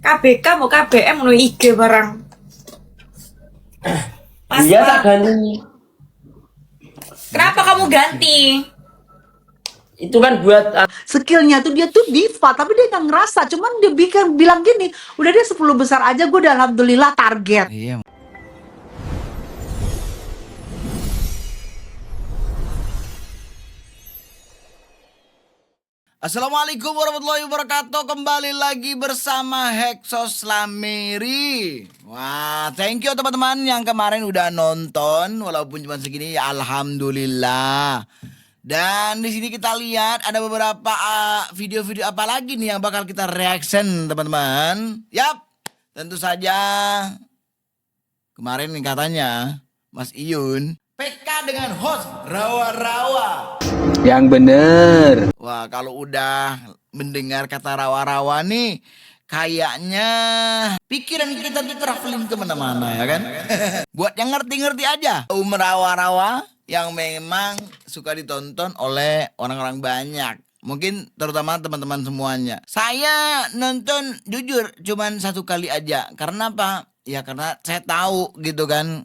KBK mau KBM mau IG barang. Iya tak ganti. Kenapa kamu ganti? Itu kan buat skillnya tuh dia tuh diva tapi dia nggak ngerasa, cuman dia bilang gini, udah dia 10 besar aja gue udah alhamdulillah target. Iya. Assalamualaikum warahmatullahi wabarakatuh. Kembali lagi bersama Heksos Lamiri. Wah, thank you teman-teman yang kemarin udah nonton walaupun cuma segini ya alhamdulillah. Dan di sini kita lihat ada beberapa video-video apa lagi nih yang bakal kita reaction teman-teman. Yap, tentu saja kemarin nih katanya Mas Iyun PK dengan host rawa-rawa. yang bener. Wah, kalau udah mendengar kata rawa-rawa nih kayaknya pikiran kita tuh traveling kemana-mana ya kan. Buat yang ngerti-ngerti aja rawa-rawa yang memang suka ditonton oleh orang-orang banyak. Mungkin terutama teman-teman semuanya. Saya nonton jujur cuman 1 kali aja. Karena apa? Ya karena saya tahu gitu kan,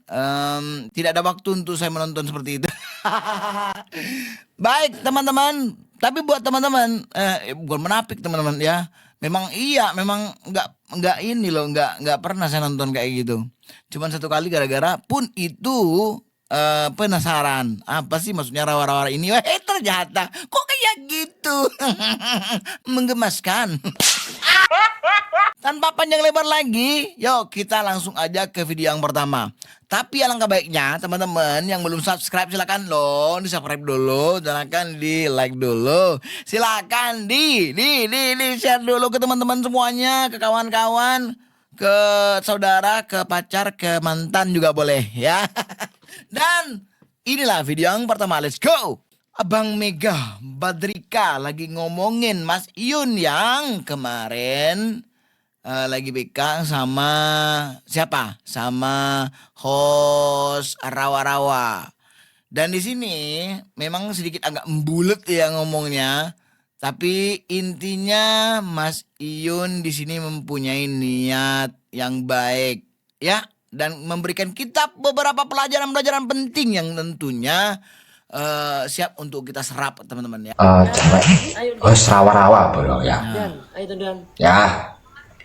tidak ada waktu untuk saya menonton seperti itu. Baik teman-teman, tapi buat teman-teman, bukan menapik teman-teman ya. Memang iya, memang nggak ini loh, nggak pernah saya nonton kayak gitu. Cuman 1 kali gara-gara pun itu penasaran apa sih maksudnya rawa-rawa ini. Ternyata kok kayak gitu. Menggemaskan. Tanpa panjang lebar lagi, yuk kita langsung aja ke video yang pertama. Tapi alangkah baiknya teman-teman yang belum subscribe silakan loh di subscribe dulu, silakan di like dulu, silakan di share dulu ke teman-teman semuanya, ke kawan-kawan, ke saudara, ke pacar, ke mantan juga boleh ya. Dan inilah video yang pertama, let's go. Abang Mega Badrika lagi ngomongin Mas Iyun yang kemarin lagi BK sama siapa? Sama host rawa-rawa. Dan di sini memang sedikit agak membulet ya ngomongnya, tapi intinya Mas Iyun di sini mempunyai niat yang baik ya, dan memberikan kita beberapa pelajaran-pelajaran penting yang tentunya siap untuk kita serap teman-teman ya. Cewek host rawa-rawa bro ya. Ya,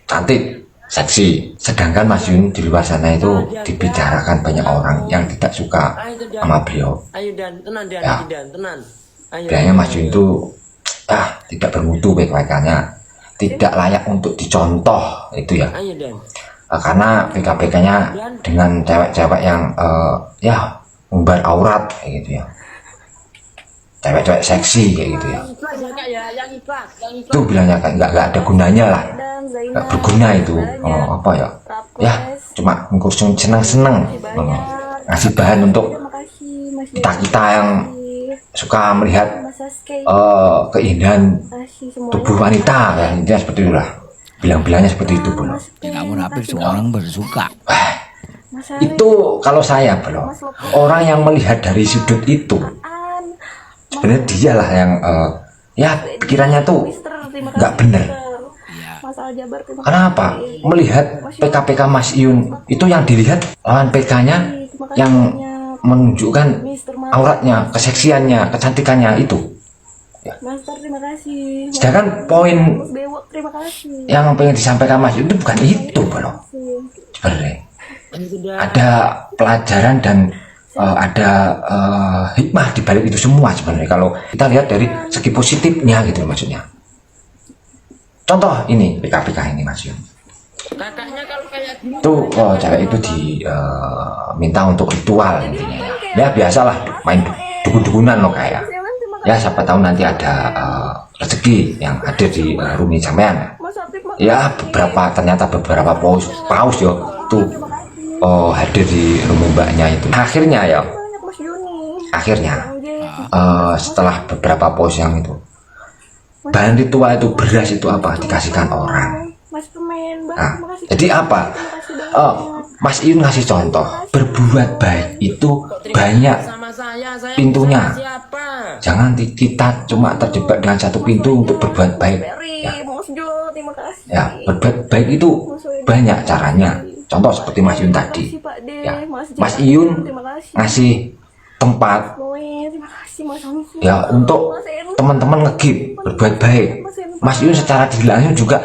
cantik, seksi. Sedangkan Mas Iyun di luar sana itu dibicarakan banyak orang yang tidak suka sama beliau. Ya, kayaknya Mas Iyun itu tidak bermutu PKK-nya, tidak layak untuk dicontoh itu ya. Karena PK-PK-nya dengan cewek-cewek yang ya umbar aurat kayak gitu ya. Cewek-cewek seksi kayak gitu ya. Itu bilangnya kayak nggak ada gunanya lah, nggak berguna itu. Apa ya? Ya cuma ngurus seneng-seneng, ngasih bahan untuk kita yang suka melihat keindahan tubuh wanita ya, intinya seperti itulah. Bilang-bilangnya seperti itu bro. Ya kamu napir semua orang bersuka. Itu kalau saya bro, orang yang melihat dari sudut itu sebenarnya dialah yang ya pikirannya tuh nggak bener. Kenapa? Melihat PK-PK Mas Iyun itu yang dilihat lawan PK-nya yang menunjukkan auratnya, keseksiannya, kecantikannya itu. Ya. Sedangkan poin yang pengen disampaikan Mas Iyun itu bukan itu bro. Sebenarnya ada pelajaran dan ada hikmah di balik itu semua sebenarnya kalau kita lihat dari segi positifnya gitu maksudnya. Contoh ini PK-PK ini Mas Iyun. Tuh cewek itu diminta untuk ritual intinya ya. Ya biasalah main dukun-dukunan loh kayak. Ya siapa tahu nanti ada rezeki yang hadir di rumah sampean. Ya ternyata beberapa paus yo tuh hadir di rumah mbaknya itu. Akhirnya setelah beberapa paus yang itu, bahan ritual itu beras itu apa dikasihkan orang. Nah, jadi apa? Mas Iyun ngasih contoh berbuat baik itu banyak pintunya. Jangan kita cuma terjebak dengan satu pintu untuk berbuat baik. Ya, berbuat baik itu banyak caranya. Contoh seperti Mas Yun tadi. Ya, Mas Iyun ngasih tempat ya untuk teman-teman ngegib berbuat baik. Mas Iyun secara tidak langsung juga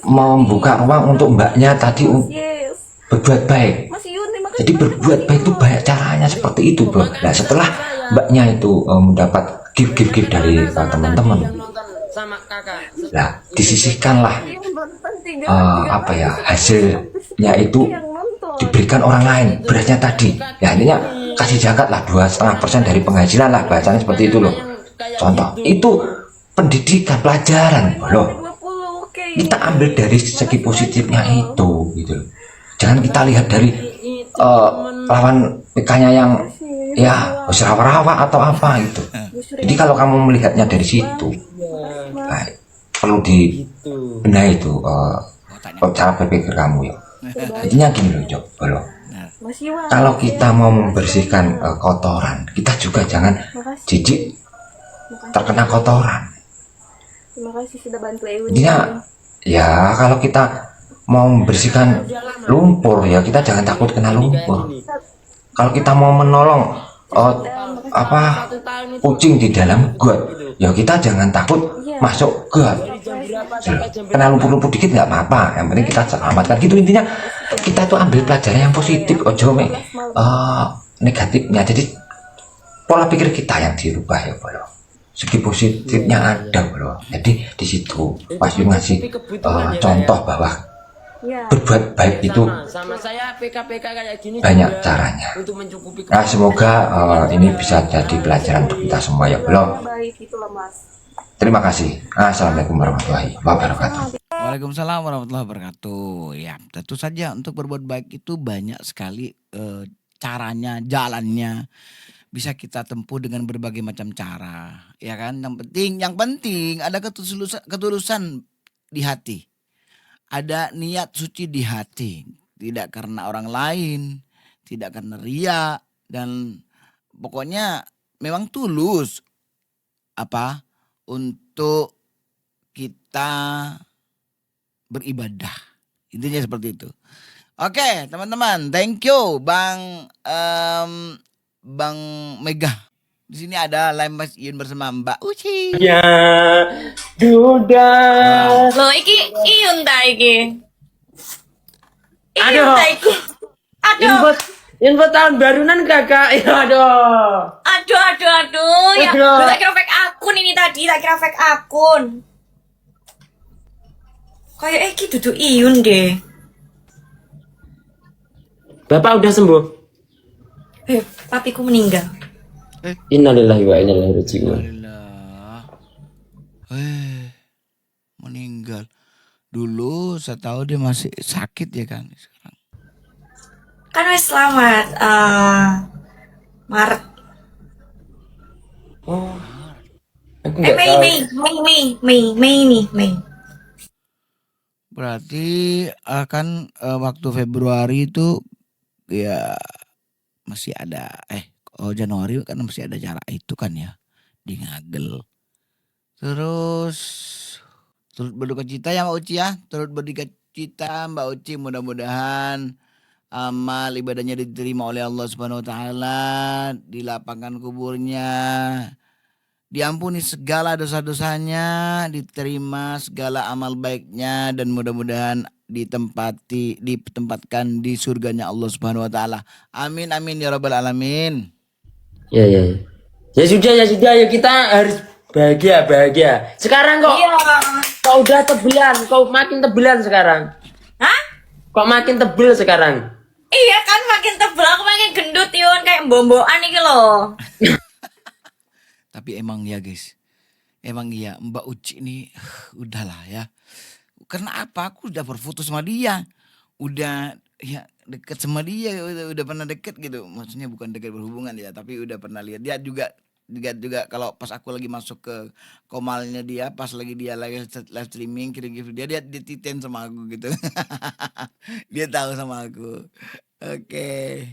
membuka ruang untuk mbaknya tadi berbuat baik. Jadi berbuat baik itu banyak caranya seperti itu, bro. Nah, setelah mbaknya itu mendapat gift dari teman-teman, nah disisihkanlah apa ya, hasilnya itu diberikan orang lain, berasnya tadi ya, intinya kasih zakat lah 2,5% dari penghasilan lah, bahasanya seperti itu loh. Contoh itu pendidikan, pelajaran loh, kita ambil dari segi positifnya itu gitu loh. Jangan kita lihat dari lawan PK-nya yang ya rawa-rawa atau apa gitu. Jadi kalau kamu melihatnya dari situ, nah, perlu dibenahi itu cara berpikir kamu ya. Intinya gini loh, Jok, bro. Kalau kita mau membersihkan kotoran, kita juga jangan jijik terkena kotoran. Terima kasih sudah bantu Eun. Intinya ya kalau kita mau membersihkan lumpur ya kita jangan takut kena lumpur. Kalau kita mau menolong kucing di dalam got, ya kita jangan takut masuk got. Kena lumpur-lumpur dikit nggak apa-apa, yang penting kita selamatkan gitu. Intinya kita tuh ambil pelajaran yang positif, ojo negatifnya. Jadi pola pikir kita yang dirubah ya, bro. Segi positifnya ada, bro. Jadi di situ Mas Yun ngasih contoh bahwa berbuat baik itu banyak caranya. Nah, semoga ini bisa jadi pelajaran untuk kita semua ya, bro. Terima kasih. Assalamualaikum warahmatullahi wabarakatuh. Waalaikumsalam warahmatullahi wabarakatuh. Ya, tentu saja untuk berbuat baik itu banyak sekali caranya, jalannya. Bisa kita tempuh dengan berbagai macam cara, ya kan? Yang penting ada ketulusan di hati. Ada niat suci di hati, tidak karena orang lain, tidak karena ria, dan pokoknya memang tulus untuk kita beribadah. Intinya seperti itu. Oke, teman-teman, thank you Bang Mega. Di sini ada live Mas Iyun bersama Mbak Uci. Ya, Duda. Loh, iki Iyun ta iki. Aduh. Ta iku. Aduh. Info tahun barunan kakak. Ya, aduh. Aduh. Ya, Aduh. tak kira fake akun ini tadi, tak kira fake akun. Kayak iki dudu Iyun deh. Bapak udah sembuh. Papiku meninggal. Innalillahi wa inna ilaihi raji'un. Meninggal. Dulu saya tahu dia masih sakit ya kan. Sekarang Kan wis selamat Maret. Oh. Aku nggak tahu. Mei. berarti akan waktu Februari itu ya masih ada Januari kan masih ada cara itu kan ya, di ngagel. Terus turut berduka cita ya Mbak Uci ya, turut berduka cita Mbak Uci, mudah-mudahan amal ibadahnya diterima oleh Allah Subhanahu wa taala, dilapangkan kuburnya, diampuni segala dosa-dosanya, diterima segala amal baiknya, dan mudah-mudahan ditempatkan di surganya Allah Subhanahu wa taala. Amin amin ya rabbal alamin. Ya. Ya sudah yuk kita harus bahagia. Sekarang kok kau udah tebelan, kau makin tebelan sekarang. Hah? Kok makin tebel sekarang? Iya kan, makin tebel, aku makin gendut Yun, kayak bomboan iki loh. Tapi emang ya guys, emang iya Mbak Uci ini udahlah ya. Karena apa? Aku udah berfoto sama dia, udah ya deket sama dia, udah pernah deket gitu. Maksudnya bukan deket berhubungan ya, tapi udah pernah lihat dia juga kalau pas aku lagi masuk ke komalnya dia, pas lagi dia lagi live streaming kirim dia dititen sama aku gitu. Dia tahu sama aku. Oke.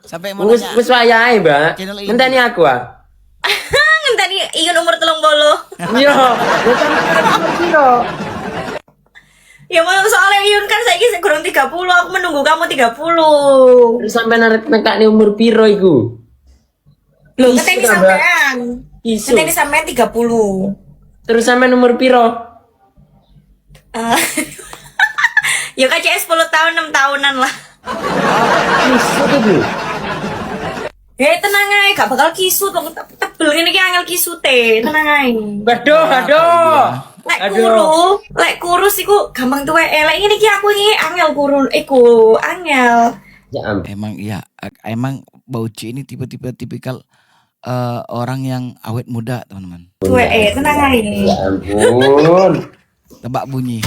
Sampai mau nanya. Wis wayahe, Mbak. Ngenteni aku Ngenteni Iyun umur 30. Iya, ngenteni umur piro? Ya mau soalnya Iyun kan saya sing kurang 30, aku menunggu kamu 30. Terus sampai nekakne umur piro iku? Loh, Isu katanya tambah. sampean. Isu. Katanya sampean 30. Terus sampai umur piro? Eh, ya KCS 10 tahun 6 tahunan lah. Isu iku. Tenang aja, gak bakal kisut. Tebel ini ki angel kisute. Tenang aja. Waduh. Lek kurus iku gampang tuwek. Lek ngene iki aku iki angel kurun iku, angel. Ya ampun. Emang iya, emang Bauci ini tipe-tipe tipikal orang yang awet muda, teman-teman. Tuwek, tenang aja. Ya ampun. Tebak bunyi.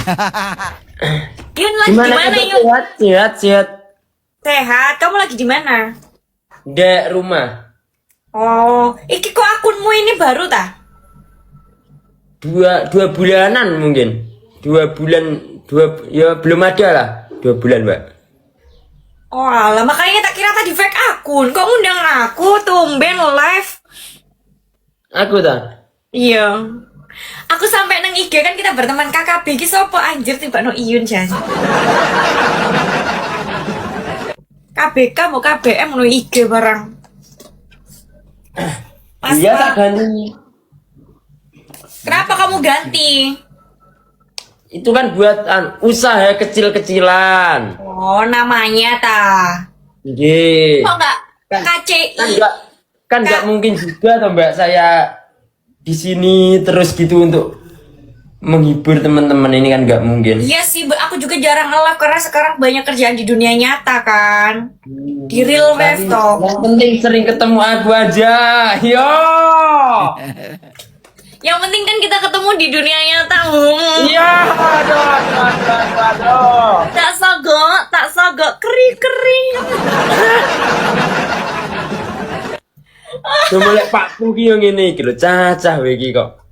Yun lagi di mana Yun? Sehat. Sehat. Kamu lagi di mana? Di rumah. Oh, iki kok akunmu ini baru tah? Dua bulanan mungkin. 2 bulan, ya belum ada lah. 2 bulan, Mbak. Oh, alah, makanya tak kira tadi fake akun. Kok ngundang aku tumben live? Aku tak. Iya. Aku sampai nang IG kan kita berteman KKB ki sopo anjir tiba no Iyun jan. KBK mau KBM no IG barang. Mas, Iya tak ganti. kenapa kamu ganti? Itu kan buat usaha kecil-kecilan. Oh, namanya ta. Jadi Kok enggak kan KCI? enggak mungkin juga toh Mbak saya di sini terus gitu untuk menghibur teman-teman, ini kan enggak mungkin. Iya sih, aku juga jarang nge-live karena sekarang banyak kerjaan di dunia nyata kan. Di real life toh. Yang penting sering ketemu aku aja. Yo. Yang penting kan kita ketemu di dunia nyata. Iya, aduh. Tak sogok, kering. Cuma lek Pak Puki yang ini iki lho, cacah wae iki kok.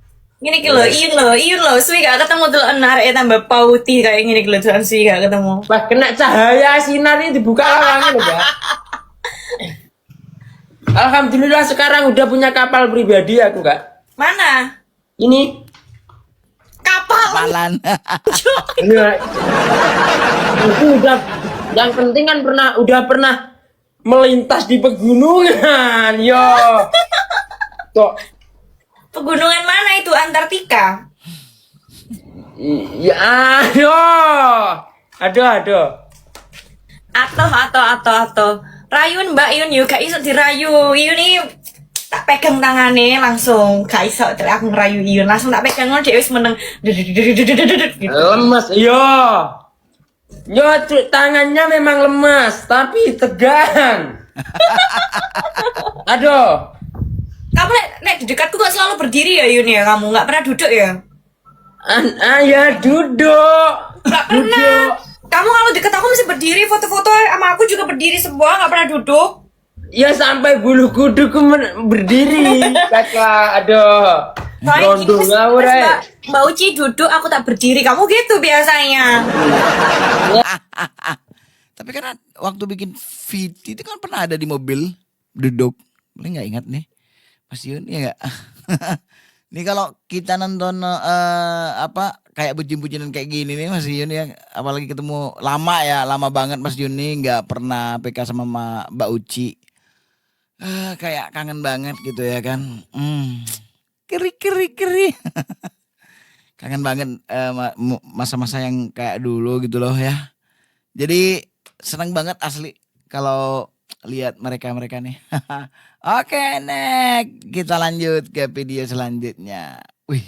Gini ki lho, Iyun lho, suwi gak ketemu dulu arek tambah pauti kayak gini ki lho, jangan suwi gak ketemu. Wah, kena cahaya sinar ini dibuka lawangan lho, Mbak. Alhamdulillah sekarang udah punya kapal pribadi aku, Kak. Mana? Ini Kapal. Palan. iya. Itu udah, yang penting kan udah pernah melintas di pegunungan. Yo. Kok Pegunungan mana itu? Antartika. ya aduh. Atau. Rayun Mbak Yun yuk, gak iso dirayu. Iyun ini tak pegang tangannya langsung, gak iso aku ngerayu Iyun, langsung tak pegang ngono dia wis meneng. Gitu. Lemas, yo tangannya memang lemas tapi tegang. Aduh. Kamu nek di dekatku kok selalu berdiri ya Yun ya, kamu nggak pernah duduk ya? Ya duduk. Nggak pernah. Kamu kalau deket aku mesti berdiri, foto-foto sama aku juga berdiri semua, nggak pernah duduk. Ya sampai bulu kuduku berdiri, kakak. Aduh. Soalnya gini, Rondo ngawur Mbak Uci duduk, aku tak berdiri. Kamu gitu biasanya. Tapi kan waktu bikin VT itu kan pernah ada di mobil duduk. Boleh nggak ingat nih, Mas Yun? Ya nggak? Nih kalau kita nonton kayak bucin-bucinan kayak gini nih Mas Yun ya, apalagi ketemu lama banget Mas Yun nih nggak pernah PK sama Mbak Uci. Kayak kangen banget gitu ya kan. Keri. Kangen banget masa-masa yang kayak dulu gitu loh ya. Jadi senang banget asli kalau lihat mereka nih. Oke, next kita lanjut ke video selanjutnya. Wih,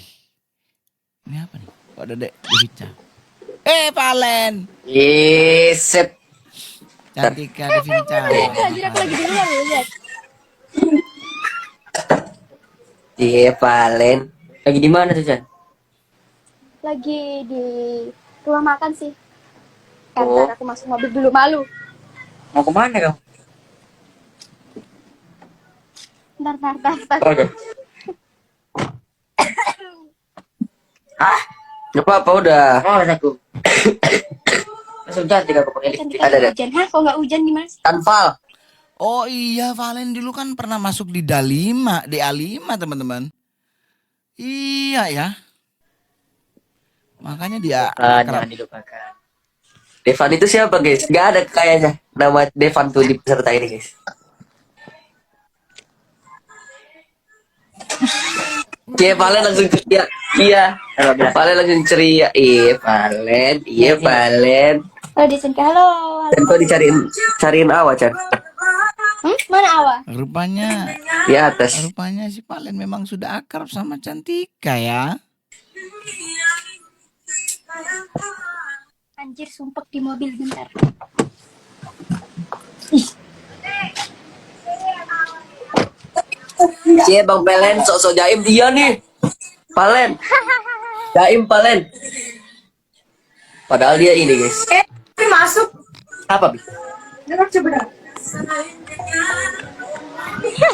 ini apa nih? Kok ada Devita? Valen. Set. Cantika Devita. Anjir aku lagi di luar ya, lihat. Iya, Valen. Lagi di mana tuh, Jan? Lagi di rumah makan sih. Oh. Karena aku masuk mobil dulu, malu. Mau kemana kamu? Ntar. Oke. Gak apa-apa udah. Oh, aku. Langsung cantik aku pakai lipstick. Ada. Hujan, kok nggak hujan gimana sih? Tanpa. Oh iya, Valen dulu kan pernah masuk di DA5 teman-teman. Iya ya. Makanya dia Jangan akrab. dilupakan. Devan itu siapa guys? Gak ada kayaknya nama Devan tuh di peserta ini guys. Cie Valen langsung ceria. Iya. Valen langsung ceria. Iya Valen. Iya Valen. Halo Desenka, halo. Dan kau cariin Awa Chan Mana Awa? Rupanya di atas. si Valen memang sudah akrab sama Cantika ya. Anjir, sumpek di mobil bentar. Cie Bang Pelen sok-sok jaim dia nih. Palen. Jaim Palen. Padahal dia ini guys. Tapi masuk. Apa Bi?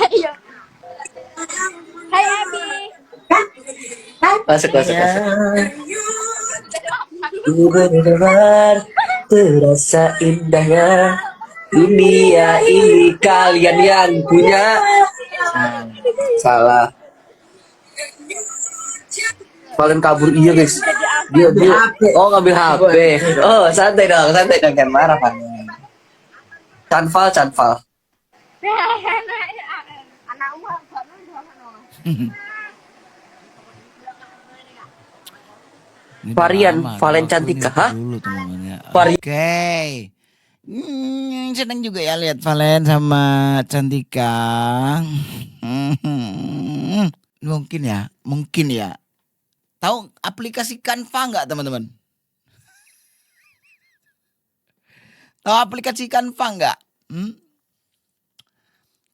Iya. Hai Abi. Masuk. Benar terasa indahnya dunia ini kalian yang punya. Salah. Valen kabur iya guys. Dia oh ngambil HP. Oh santai dong jangan marah Valen. Canval. Anak uang. Ini Varian udah lama, Valen aku Cantika, lihat hah? dulu teman-teman ya. Varian. Oke. Senang juga ya lihat Valen sama Cantika. Mungkin ya. Tahu aplikasi Canva nggak teman-teman? Tahu aplikasi Canva nggak?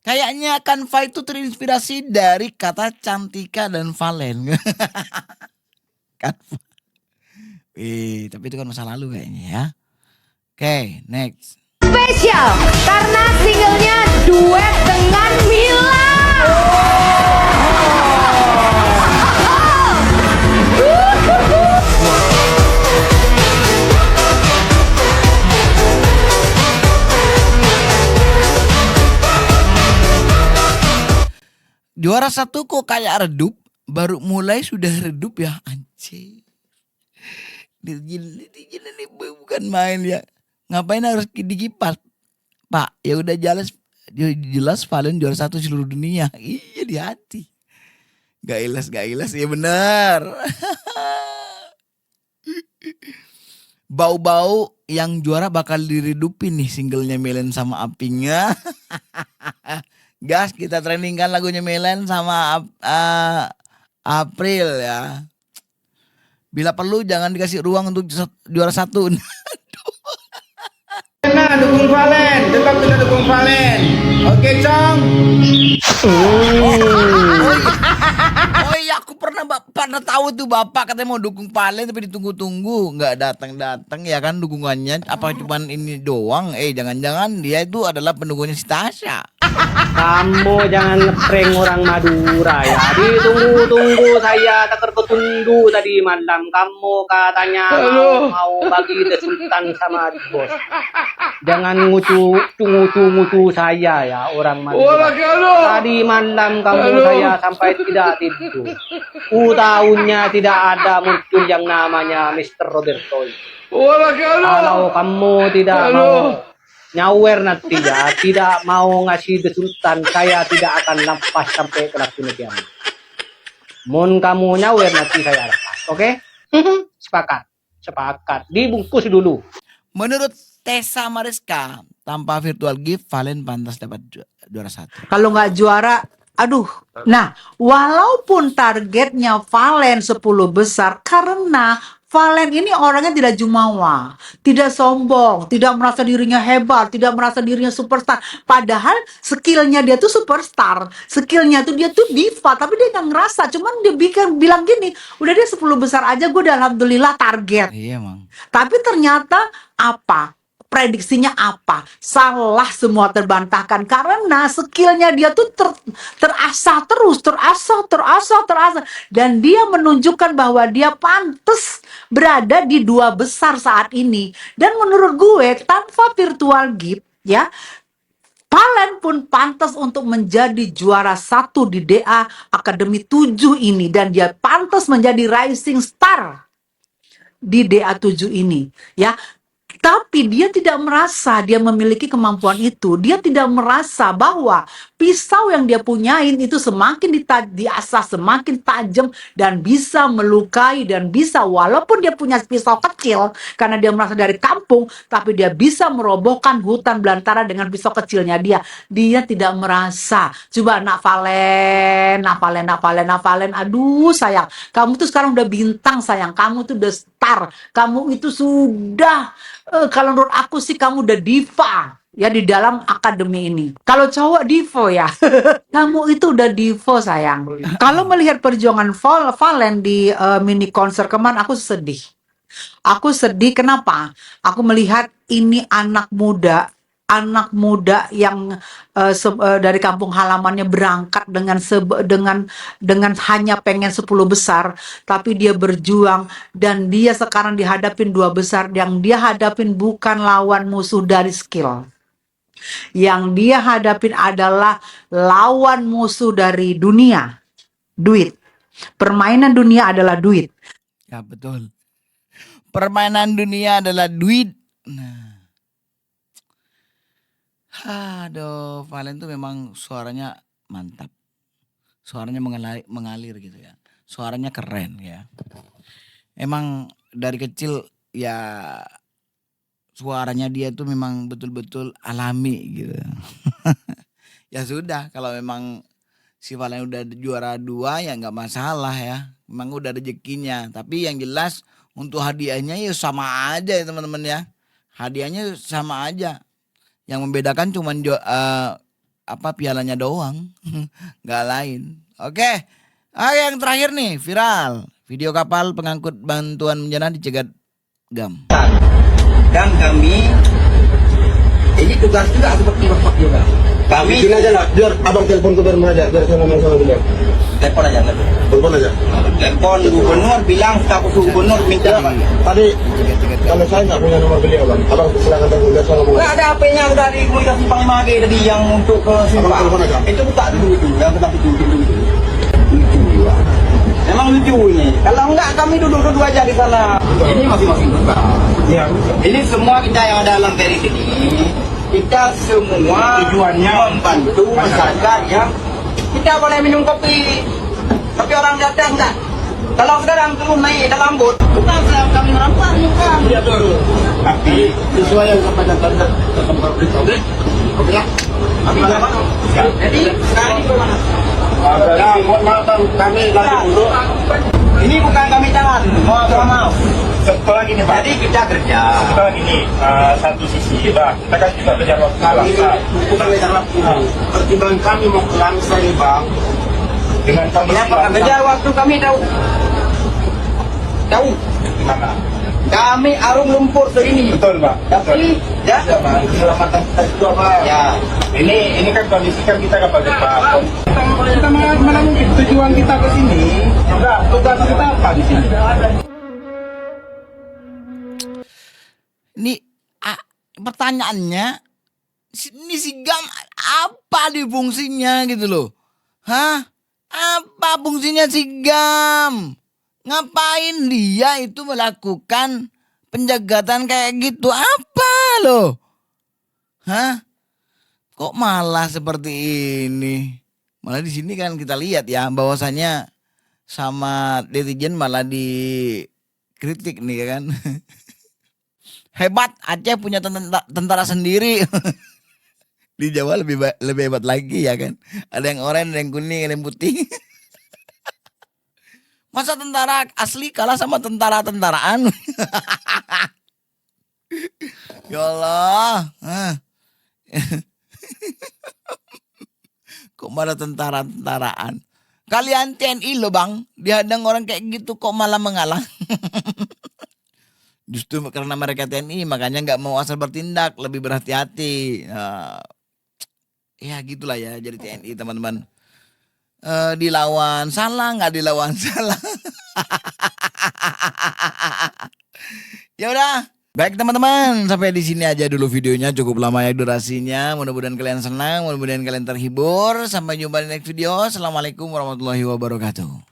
Kayaknya Canva itu terinspirasi dari kata Cantika dan Valen. Canva. Tapi itu kan masa lalu kayaknya ya. Oke, next. Spesial karena singlenya duet dengan Mila. Juara satu kok kayak redup, baru mulai sudah redup ya anjir. Gila nih bukan main ya. Ngapain harus dikipas? Pak, ya udah jelas Valen juara satu seluruh dunia. Iya di hati. Gak ilas ya benar. Bau-bau yang juara bakal diredupin nih singlenya Melen sama Apingnya. Gas, kita trendingkan lagunya Melen sama April ya. Bila perlu jangan dikasih ruang untuk juara satu. Nah, dukung Valen, tetap kita dukung Valen. Oke, Cong. Oh iya, aku pernah tahu tuh bapak katanya mau dukung Valen tapi ditunggu-tunggu nggak datang ya kan dukungannya. Apa cuman ini doang? Jangan-jangan dia itu adalah pendukungnya si Tasya. Kamu jangan ngeprank orang Madura ya. Ditunggu-tunggu saya tak tertunggu tadi malam. Kamu katanya mau bagi Sultan sama bos. Jangan ngucu saya ya orang Madura. Tadi malam kamu saya sampai tidak tidur. Tahunya tidak ada muncul yang namanya Mr. Roberto. Kalau kamu tidak mau nyawer nanti ya, tidak mau ngasih Sultan, saya tidak akan lepas sampai ke Lakuna kiamat. Mun kamu nyawer nanti saya lepas, oke? Sepakat. Dibungkus dulu. Menurut Tessa Mariska, tanpa virtual gift Valen pantas dapat juara satu. Kalau nggak juara, aduh. Nah, walaupun targetnya Valen 10 besar, karena Valen ini orangnya tidak jumawa, tidak sombong, tidak merasa dirinya hebat, tidak merasa dirinya superstar. Padahal skillnya dia tuh superstar, skillnya tuh dia tuh diva, tapi dia nggak ngerasa. Cuman dia bilang gini, udah dia 10 besar aja, gue udah alhamdulillah target. Iya mang. Tapi ternyata apa? Prediksinya apa? Salah semua, terbantahkan karena skillnya dia tuh terasah terus, dan dia menunjukkan bahwa dia pantas berada di 2 besar saat ini. Dan menurut gue tanpa virtual gift ya, Valen pun pantas untuk menjadi juara 1 di DA Akademi 7 ini, dan dia pantas menjadi rising star di DA7 ini, ya. Tapi dia tidak merasa dia memiliki kemampuan itu. Dia tidak merasa bahwa pisau yang dia punyain itu semakin diasah, semakin tajam dan bisa melukai dan bisa, walaupun dia punya pisau kecil karena dia merasa dari kampung, tapi dia bisa merobohkan hutan belantara dengan pisau kecilnya dia. Dia tidak merasa. Coba Nak Valen, Nak Valen, Nak Valen, Nak Valen. Aduh sayang, kamu tuh sekarang udah bintang sayang. Kamu tuh udah star. Kamu itu sudah kalau menurut aku sih kamu udah diva ya di dalam akademi ini. Kalau cowok divo ya. Kamu itu udah divo sayang. Kalau melihat perjuangan Valen di mini konser kemarin aku sedih. Aku sedih kenapa? Aku melihat ini anak muda yang dari kampung halamannya berangkat dengan hanya pengen 10 besar, tapi dia berjuang dan dia sekarang dihadapin 2 besar. Yang dia hadapin bukan lawan musuh dari skill. Yang dia hadapin adalah lawan musuh dari dunia, duit. Permainan dunia adalah duit. Ya betul. Permainan dunia adalah duit. Nah. Aduh, Valen tuh memang suaranya mantap. Suaranya mengalir gitu ya. Suaranya keren ya. Emang dari kecil ya suaranya dia tuh memang betul-betul alami gitu. Ya sudah, kalau memang si Valen udah juara 2 ya nggak masalah ya. Memang udah rezekinya. Tapi yang jelas untuk hadiahnya ya sama aja ya teman-teman ya. Hadiahnya sama aja. Yang membedakan cuma pialanya doang. Nggak lain. Oke. Yang terakhir nih viral. Video kapal pengangkut bantuan bencana dicegat GAM. Dan kami ini tugas juga seperti bapak juga. Kami Sini aja lah, biar abang telepon gubernur aja, biar saya ngomong sama beliau. telepon aja. Telepon aja. Telepon gubernur bilang staf gubernur minta. Tadi kalau saya nggak punya nomor beliau bang, abang silakan telepon biar saya ngomong. Nggak ada HP-nya dari komunikasi Panglima AG tadi yang untuk ke Abang Simpang. telepon aja. Itu buka dulu itu, yang kita itu. Lucu juga. Memang lucu ini. Kalau enggak kami duduk aja di sana. Ini masing-masing buka. Iya. Ini semua kita yang ada dalam teris ini, kita semua Tujuannya membantu masyarakat yang kita boleh minum kopi, tapi orang datang enggak. Kalau sekarang turun naik dalam bot, bukan kami merampas, bukan. Iya betul. Tapi sesuai yang sampaikan tadi tempat berita. Oke ya. Jadi sekarang ini bagaimana? Ya, mohon maaf bang, kami lanjut dulu. Ini bukan kami tahan, mau. Setelah gini pak. Jadi kita kerja. Setelah gini, satu sisi bang, kita kan juga kejar waktu. Bukan kejar waktu. Pertimbangan kami mau ke Langsa nih bang. Dengan kami Kenapa kejar waktu kami tahu? Tahu? gimana? Kami arung lumpur ini. Betul pak. Tapi ya. Ya bang, keselamatan kita juga pak. Ya. Ini kan kondisi kan kita kapal cepat. Kita mana mungkin tujuan kita ke sini? Enggak, tugas kita apa di sini? Ini pertanyaannya, ini si GAM apa di fungsinya gitu loh? Hah? Apa fungsinya si GAM? Ngapain dia itu melakukan penjagatan kayak gitu? Apa loh? Hah? Kok malah seperti ini? Malah di sini kan kita lihat ya bahwasannya sama netizen malah dikritik nih kan. Hebat, Aceh punya tentara sendiri. Di Jawa lebih hebat lagi ya kan. Ada yang oranye, ada yang kuning, ada yang putih. Masa tentara asli kalah sama tentara-tentaraan? Ya Allah. Kok malah tentara-tentaraan? Kalian TNI loh bang, dihadang orang kayak gitu kok malah mengalah. Justru karena mereka TNI makanya nggak mau asal bertindak, lebih berhati-hati. Ya gitulah ya jadi TNI teman-teman. Dilawan salah, nggak dilawan salah. Ya udah. Baik teman-teman, sampai di sini aja dulu videonya, cukup lama ya durasinya. Mudah-mudahan kalian senang, mudah-mudahan kalian terhibur. Sampai jumpa di next video. Assalamualaikum warahmatullahi wabarakatuh.